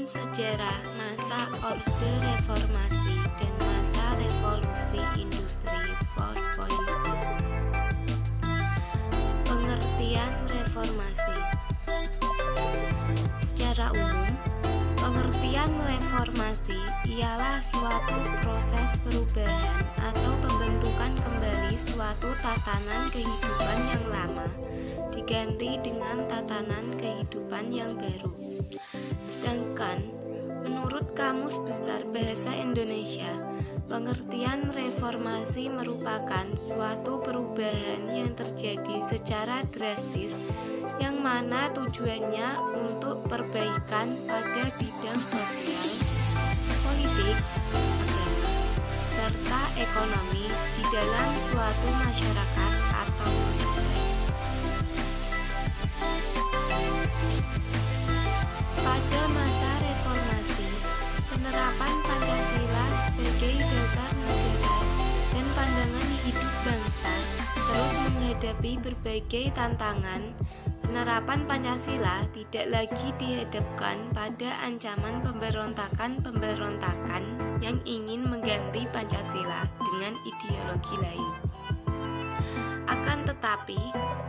sejarah masa Orde Reformasi dan masa Revolusi Industri 4.0. Pengertian reformasi. Secara umum, pengertian reformasi ialah suatu proses perubahan atau pembentukan kembali suatu tatanan kehidupan yang lama diganti dengan tatanan kehidupan yang baru. Sedangkan menurut Kamus Besar Bahasa Indonesia, pengertian reformasi merupakan suatu perubahan yang terjadi secara drastis yang mana tujuannya untuk perbaikan pada bidang sosial, politik, agama, serta ekonomi di dalam suatu masyarakat atau negara. Pada masa reformasi, penerapan Pancasila sebagai dasar negara dan pandangan hidup bangsa terus menghadapi berbagai tantangan. Penerapan Pancasila tidak lagi dihadapkan pada ancaman pemberontakan yang ingin mengganti Pancasila dengan ideologi lain. Akan tetapi,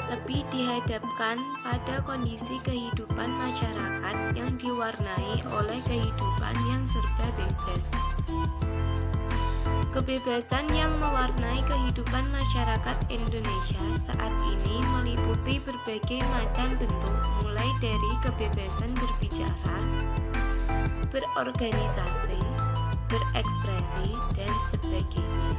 lebih dihadapkan pada kondisi kehidupan masyarakat yang diwarnai oleh kehidupan yang serba bebas. Kebebasan yang mewarnai kehidupan masyarakat Indonesia saat ini meliputi berbagai macam bentuk, mulai dari kebebasan berbicara, berorganisasi, berekspresi, dan sebagainya.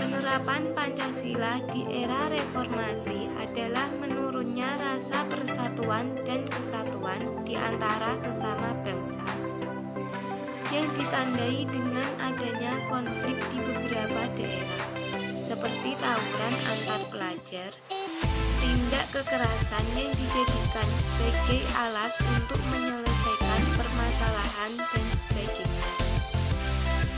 Penerapan Pancasila di era reformasi adalah menurunnya rasa persatuan dan kesatuan di antara sesama bangsa, yang ditandai dengan adanya konflik di beberapa daerah, seperti tawuran antar pelajar, tindak kekerasan yang dijadikan sebagai alat untuk menyelesaikan permasalahan, dan sebagainya.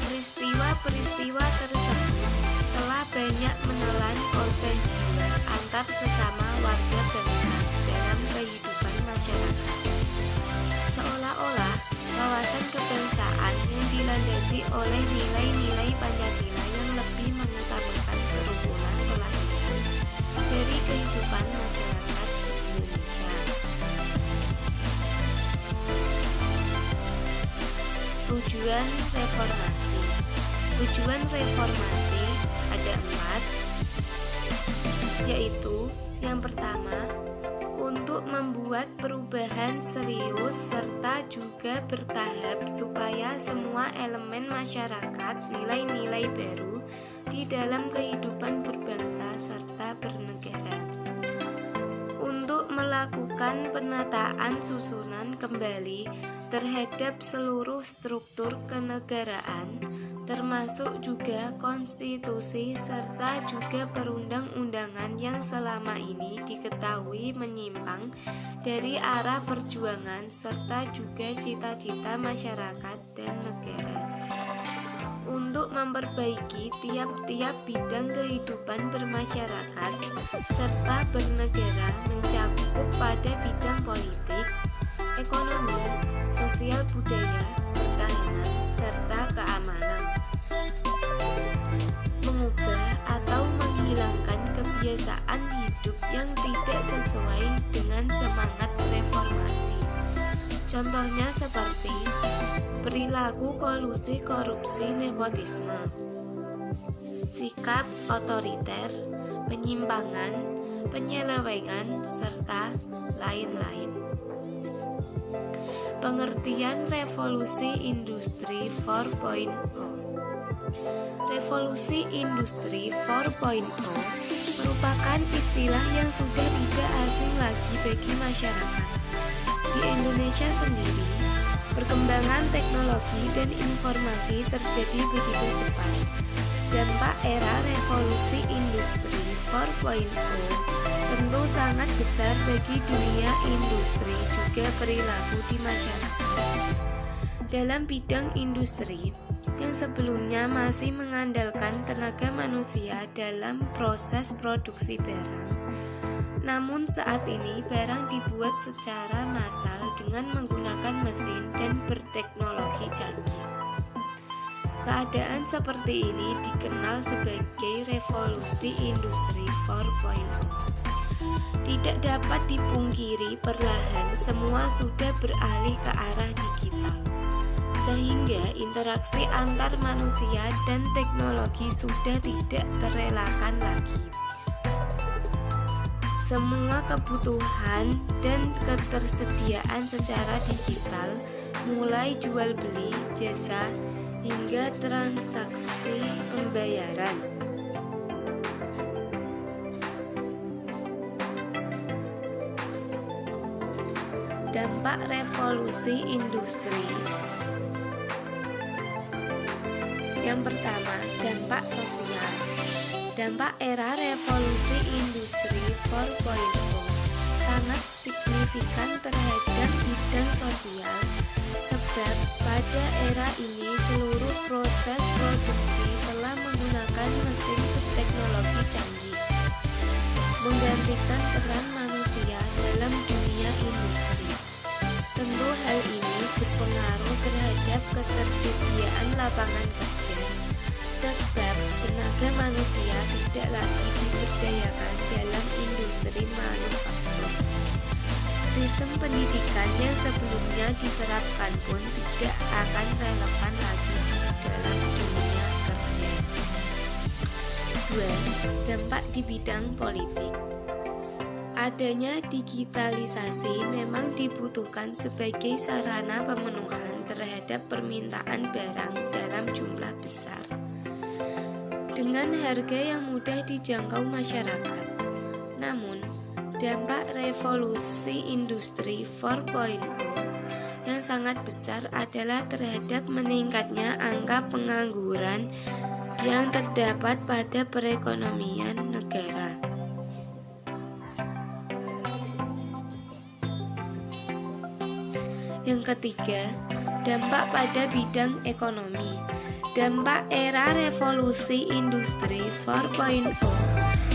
Peristiwa-peristiwa tersebut telah banyak menelan korban jiwa antar sesama warga bangsa dalam kehidupan masyarakat. Seolah-olah wawasan kebangsaan yang dilandasi oleh nilai-nilai Pancasila yang lebih mengutamakan kerukunan pelayanan dari kehidupan masyarakat Indonesia. Tujuan reformasi. Tujuan reformasi ada 4, yaitu yang pertama, untuk membuat perubahan serius serta juga bertahap supaya semua elemen masyarakat nilai-nilai baru di dalam kehidupan berbangsa serta bernegara. Untuk melakukan penataan susunan kembali terhadap seluruh struktur kenegaraan, termasuk juga konstitusi serta juga perundang-undangan yang selama ini diketahui menyimpang dari arah perjuangan serta juga cita-cita masyarakat dan negara. Untuk memperbaiki tiap-tiap bidang kehidupan bermasyarakat serta bernegara mencakup pada bidang politik, ekonomi, sosial budaya, pertahanan, serta keamanan. Mengubah atau menghilangkan kebiasaan hidup yang tidak sesuai dengan semangat reformasi. Contohnya seperti perilaku kolusi, korupsi, nepotisme, sikap otoriter, penyimpangan, penyelewengan, serta lain-lain. Pengertian Revolusi Industri 4.0. Revolusi Industri 4.0 merupakan istilah yang sudah tidak asing lagi bagi masyarakat. Di Indonesia sendiri, perkembangan teknologi dan informasi terjadi begitu cepat. Dampak era Revolusi Industri 4.0 tentu sangat besar bagi dunia industri juga perilaku di masyarakat. Dalam bidang industri, yang sebelumnya masih mengandalkan tenaga manusia dalam proses produksi barang. Namun saat ini barang dibuat secara massal dengan menggunakan mesin dan berteknologi canggih. Keadaan seperti ini dikenal sebagai revolusi industri 4.0. Tidak dapat dipungkiri, perlahan semua sudah beralih ke arah digital, sehingga interaksi antar manusia dan teknologi sudah tidak terelakkan lagi. Semua kebutuhan dan ketersediaan secara digital, mulai jual beli, jasa, hingga transaksi pembayaran. Dampak revolusi industri. Yang pertama, dampak sosial. Dampak era revolusi industri 4.0 sangat signifikan terhadap bidang sosial, sebab pada era ini seluruh proses produksi telah menggunakan mesin berteknologi canggih, menggantikan peran manusia dalam dunia industri. Tentu hal ini berpengaruh terhadap ketersediaan lapangan kerja, sebab tenaga manusia tidak lagi diberdayakan dalam industri manufaktur. Sistem pendidikan yang sebelumnya diterapkan pun tidak akan relevan lagi dalam dunia kerja. 2. Dampak di bidang politik. Adanya digitalisasi memang dibutuhkan sebagai sarana pemenuhan terhadap permintaan barang dalam jumlah besar dengan harga yang mudah dijangkau masyarakat. Namun, dampak revolusi industri 4.0 yang sangat besar adalah terhadap meningkatnya angka pengangguran yang terdapat pada perekonomian negara. Yang ketiga, dampak pada bidang ekonomi. Dampak era revolusi industri 4.0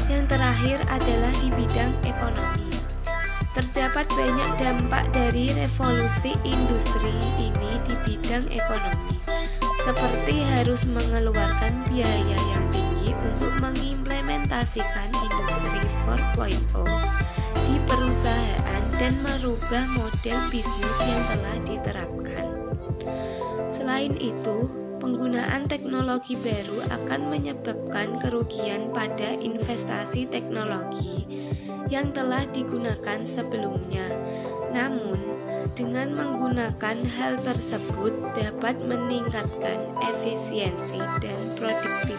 yang terakhir adalah di bidang ekonomi. Terdapat banyak dampak dari revolusi industri ini di bidang ekonomi, seperti harus mengeluarkan biaya yang tinggi untuk mengimplementasikan industri 4.0 di perusahaan dan merubah model bisnis yang telah diterapkan. Selain itu, penggunaan teknologi baru akan menyebabkan kerugian pada investasi teknologi yang telah digunakan sebelumnya. Namun, dengan menggunakan hal tersebut dapat meningkatkan efisiensi dan produktivitas